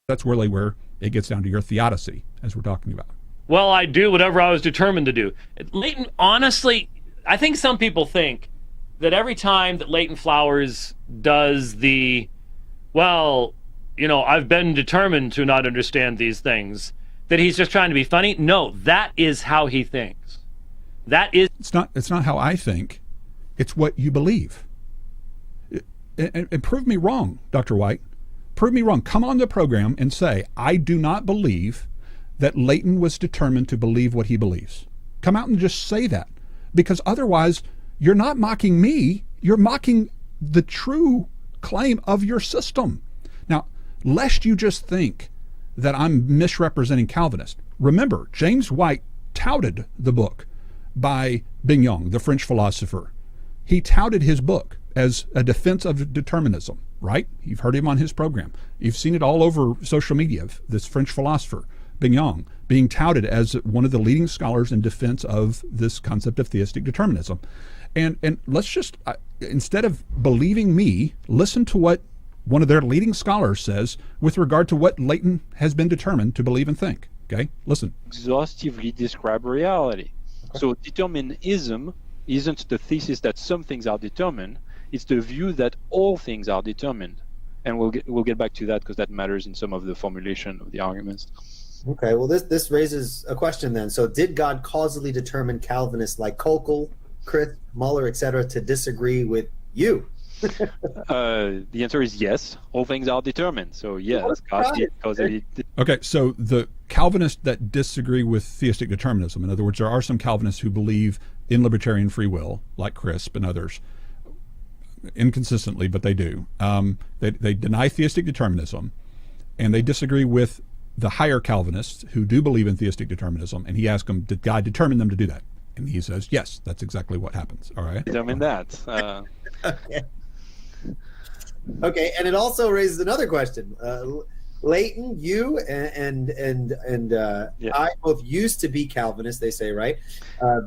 That's really where it gets down to your theodicy, as we're talking about. Well, I do whatever I was determined to do. Leighton, honestly, I think some people think that every time that Leighton Flowers does the, well, I've been determined to not understand these things, that he's just trying to be funny. No, that is how he thinks. That is. It's not how I think. It's what you believe. And prove me wrong, Dr. White. Prove me wrong. Come on the program and say, I do not believe that Leighton was determined to believe what he believes. Come out and just say that. Because otherwise, you're not mocking me. You're mocking the true claim of your system. Now, lest you just think that I'm misrepresenting Calvinists, remember, James White touted the book by Bignon, the French philosopher. He touted his book as a defense of determinism, right? You've heard him on his program. You've seen it all over social media, this French philosopher, Bignon, being touted as one of the leading scholars in defense of this concept of theistic determinism. And let's just, instead of believing me, listen to what one of their leading scholars says with regard to what Leighton has been determined to believe and think. Okay, listen. Exhaustively describe reality. Okay. So determinism isn't the thesis that some things are determined. It's the view that all things are determined. And we'll get back to that because that matters in some of the formulation of the arguments. Okay, well, this raises a question then. So did God causally determine Calvinists like Kokel, Christ, Muller, etc., to disagree with you? The answer is yes. All things are determined. So yes, God did causally. Okay, so the Calvinists that disagree with theistic determinism, in other words, there are some Calvinists who believe in libertarian free will, like Crisp and others, inconsistently, but they do. They deny theistic determinism, and they disagree with the higher Calvinists who do believe in theistic determinism, and he asked them, did God determine them to do that? And he says, yes, that's exactly what happens. All right. Determine that. Okay, and it also raises another question. Leighton, you and I both used to be Calvinists, they say, right?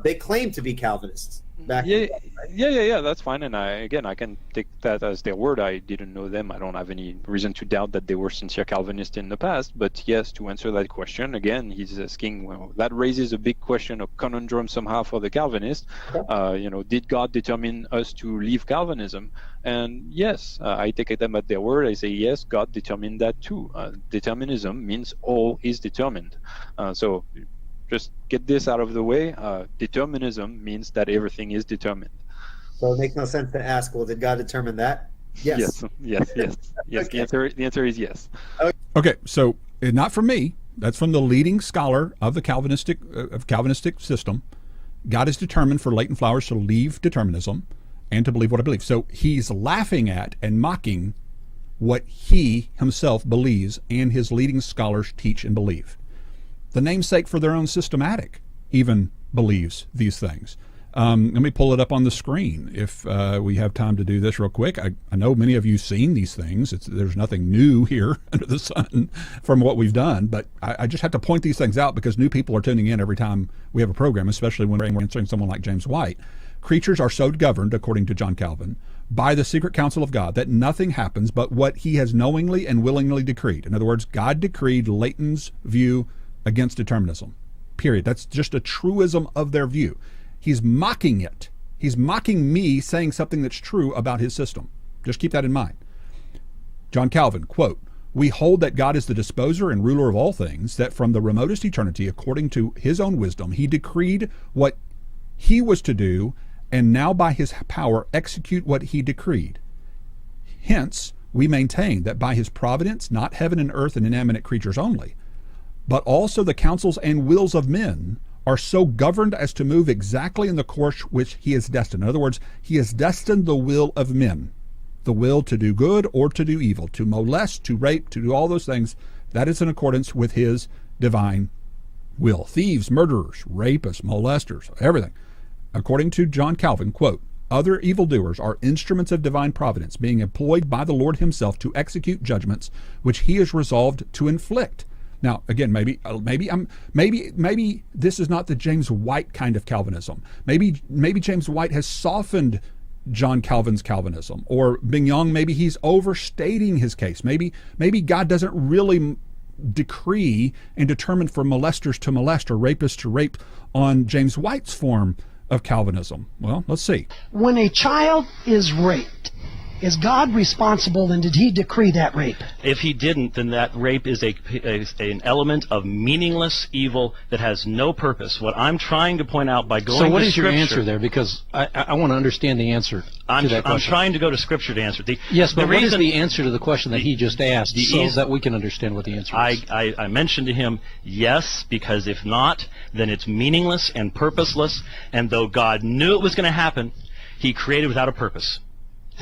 They claim to be Calvinists. Yeah, that's fine. And I can take that as their word. I didn't know them. I don't have any reason to doubt that they were sincere Calvinists in the past. But yes, to answer that question, again, he's asking, well, that raises a big question, a conundrum somehow for the Calvinists. Did God determine us to leave Calvinism? And yes, I take them at their word. I say, yes, God determined that too. Determinism means all is determined. So just get this out of the way. Determinism means that everything is determined. So it makes no sense to ask, well, did God determine that? Yes. Yes. Okay. The answer is yes. Okay, so not from me. That's from the leading scholar of the Calvinistic system. God is determined for Leighton Flowers to leave determinism and to believe what I believe. So he's laughing at and mocking what he himself believes and his leading scholars teach and believe. The namesake for their own systematic even believes these things. Let me pull it up on the screen if we have time to do this real quick. I know many of you have seen these things. There's nothing new here under the sun from what we've done, but I just have to point these things out because new people are tuning in every time we have a program, especially when we're answering someone like James White. Creatures are so governed, according to John Calvin, by the secret counsel of God that nothing happens but what he has knowingly and willingly decreed. In other words, God decreed Leighton's view against determinism, period. That's just a truism of their view. He's mocking it. He's mocking me saying something that's true about his system. Just keep that in mind. John Calvin, quote, "We hold that God is the disposer and ruler of all things, that from the remotest eternity, according to his own wisdom, he decreed what he was to do, and now by his power execute what he decreed. Hence, we maintain that by his providence, not heaven and earth and inanimate creatures only, but also the counsels and wills of men are so governed as to move exactly in the course which he has destined." In other words, he has destined the will of men, the will to do good or to do evil, to molest, to rape, to do all those things. That is in accordance with his divine will. Thieves, murderers, rapists, molesters, everything. According to John Calvin, quote, "Other evildoers are instruments of divine providence, being employed by the Lord himself to execute judgments which he is resolved to inflict." Now, again, maybe this is not the James White kind of Calvinism. Maybe James White has softened John Calvin's Calvinism, or Bignon, maybe he's overstating his case. Maybe God doesn't really decree and determine for molesters to molest or rapists to rape on James White's form of Calvinism? Well, let's see. When a child is raped, is God responsible, and did he decree that rape? If he didn't, then that rape is an element of meaningless evil that has no purpose. What I'm trying to point out by going to Scripture... So what is your answer there? Because I want to understand the answer to that question. I'm trying to go to Scripture to answer. Yes, but what is the answer to the question that he just asked so that we can understand what the answer is? I mentioned to him, yes, because if not, then it's meaningless and purposeless, and though God knew it was going to happen, he created without a purpose.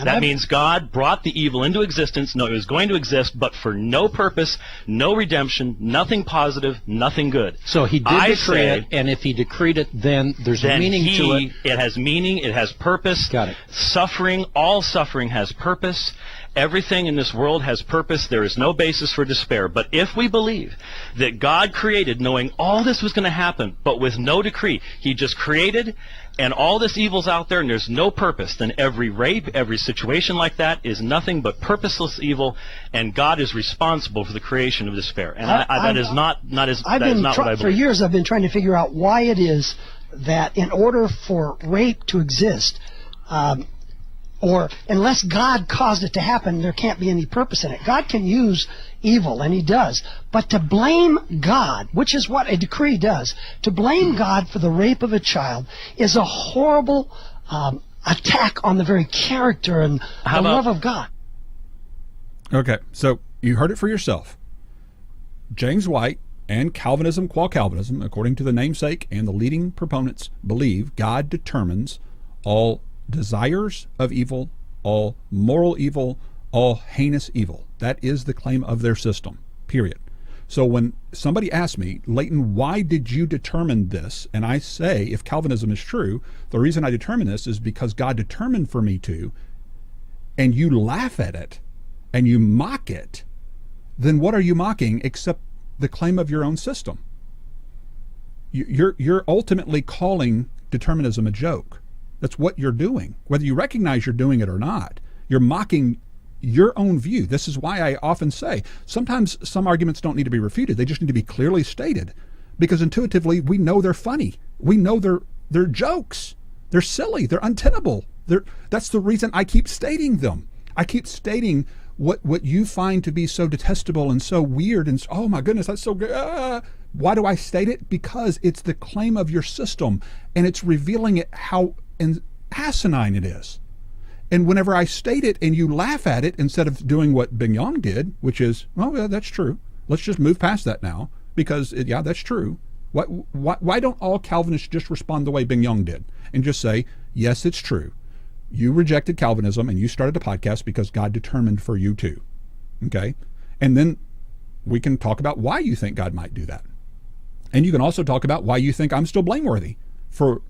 That means God brought the evil into existence. No, it was going to exist, but for no purpose, no redemption, nothing positive, nothing good. So he did decree it, and if he decreed it, then there's a meaning to it. It has meaning, it has purpose. Got it. Suffering, all suffering has purpose. Everything in this world has purpose. There is no basis for despair. But if we believe that God created knowing all this was going to happen, but with no decree, he just created, and all this evil's out there and there's no purpose, then every rape, every situation like that is nothing but purposeless evil, and God is responsible for the creation of despair. And that is not what I believe. For years I've been trying to figure out why it is that in order for rape to exist, or unless God caused it to happen, there can't be any purpose in it. God can use evil, and he does. But to blame God, which is what a decree does, to blame God for the rape of a child is a horrible attack on the very character and the love of God. Okay, so you heard it for yourself. James White and Calvinism, qua Calvinism, according to the namesake and the leading proponents, believe God determines all desires of evil, all moral evil, all heinous evil. That is the claim of their system, period. So when somebody asks me, Leighton, why did you determine this? And I say, if Calvinism is true, the reason I determine this is because God determined for me to, and you laugh at it, and you mock it, then what are you mocking except the claim of your own system? You're ultimately calling determinism a joke. That's what you're doing. Whether you recognize you're doing it or not, you're mocking your own view. This is why I often say sometimes some arguments don't need to be refuted. They just need to be clearly stated, because intuitively we know they're funny. We know they're jokes. They're silly. They're untenable. That's the reason I keep stating them. I keep stating what you find to be so detestable and so weird and oh my goodness, that's so good. Why do I state it? Because it's the claim of your system, and it's revealing it how asinine it is. And whenever I state it and you laugh at it, instead of doing what Bignon did, which is, well, yeah, that's true. Let's just move past that now, because yeah, that's true. Why don't all Calvinists just respond the way Bignon did and just say, yes, it's true. You rejected Calvinism and you started a podcast because God determined for you to. Okay? And then we can talk about why you think God might do that. And you can also talk about why you think I'm still blameworthy for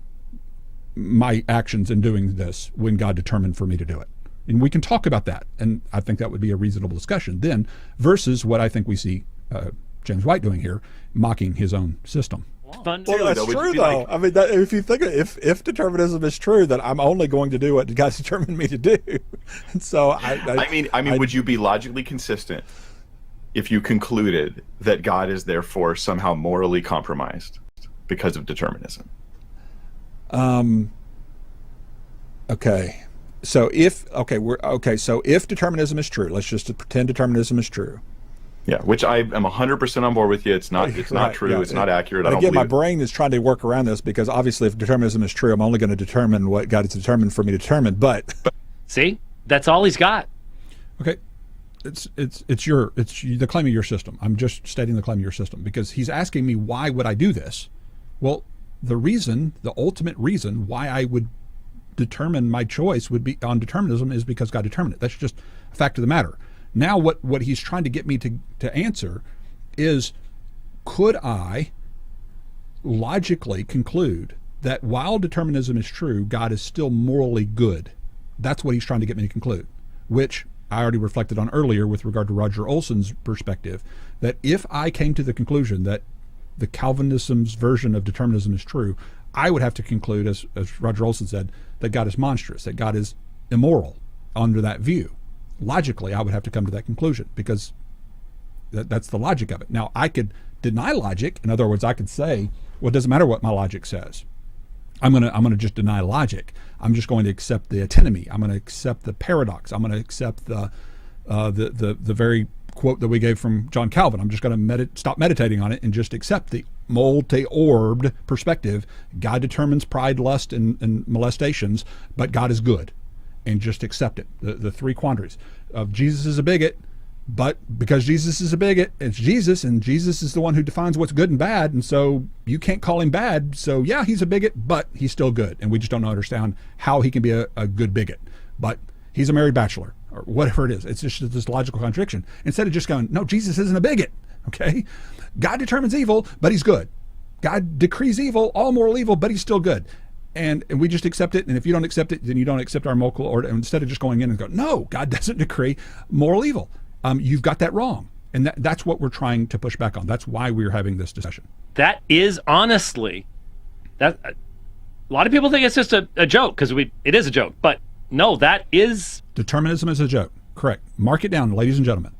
my actions in doing this when God determined for me to do it. And we can talk about that. And I think that would be a reasonable discussion then, versus what I think we see James White doing here, mocking his own system. Well, that's true, though. I mean, if you think if determinism is true, then I'm only going to do what God's determined me to do. And so I mean, would you be logically consistent if you concluded that God is therefore somehow morally compromised because of determinism? Okay. So if determinism is true, let's just pretend determinism is true. Yeah, which I am 100% on board with you. It's not true. Yeah, it's not accurate. I don't believe my it. Brain is trying to work around this, because obviously if determinism is true, I'm only going to determine what God has determined for me to determine. But see, that's all he's got. Okay. It's the claim of your system. I'm just stating the claim of your system, because he's asking me why would I do this? Well, the ultimate reason why I would determine my choice would be on determinism is because God determined it. That's just a fact of the matter. Now what he's trying to get me to answer is, could I logically conclude that while determinism is true, God is still morally good? That's what he's trying to get me to conclude, which I already reflected on earlier with regard to Roger Olson's perspective, that if I came to the conclusion that the Calvinism's version of determinism is true, I would have to conclude, as Roger Olson said, that God is monstrous, that God is immoral under that view. Logically, I would have to come to that conclusion, because That's the logic of it. Now, I could deny logic. In other words, I could say, well, it doesn't matter what my logic says. I'm gonna just deny logic. I'm just going to accept the antinomy. I'm going to accept the paradox. I'm going to accept the very quote that we gave from John Calvin. I'm just going to stop meditating on it and just accept the multi-orbed perspective. God determines pride, lust, and molestations, but God is good, and just accept it. The three quandaries of Jesus is a bigot, but because Jesus is a bigot, it's Jesus, and Jesus is the one who defines what's good and bad, and so you can't call him bad. So yeah, he's a bigot, but he's still good, and we just don't understand how he can be a good bigot. But he's a married bachelor, or whatever it is. It's just this logical contradiction. Instead of just going, no, Jesus isn't a bigot. Okay, God determines evil, but he's good. God decrees evil, all moral evil, but he's still good. And we just accept it. And if you don't accept it, then you don't accept our moral order. And instead of just going in and go, no, God doesn't decree moral evil. You've got that wrong. And that's what we're trying to push back on. That's why we're having this discussion. That is honestly, that a lot of people think it's just a joke, because it is a joke. But no, that is... Determinism is a joke. Correct. Mark it down, ladies and gentlemen.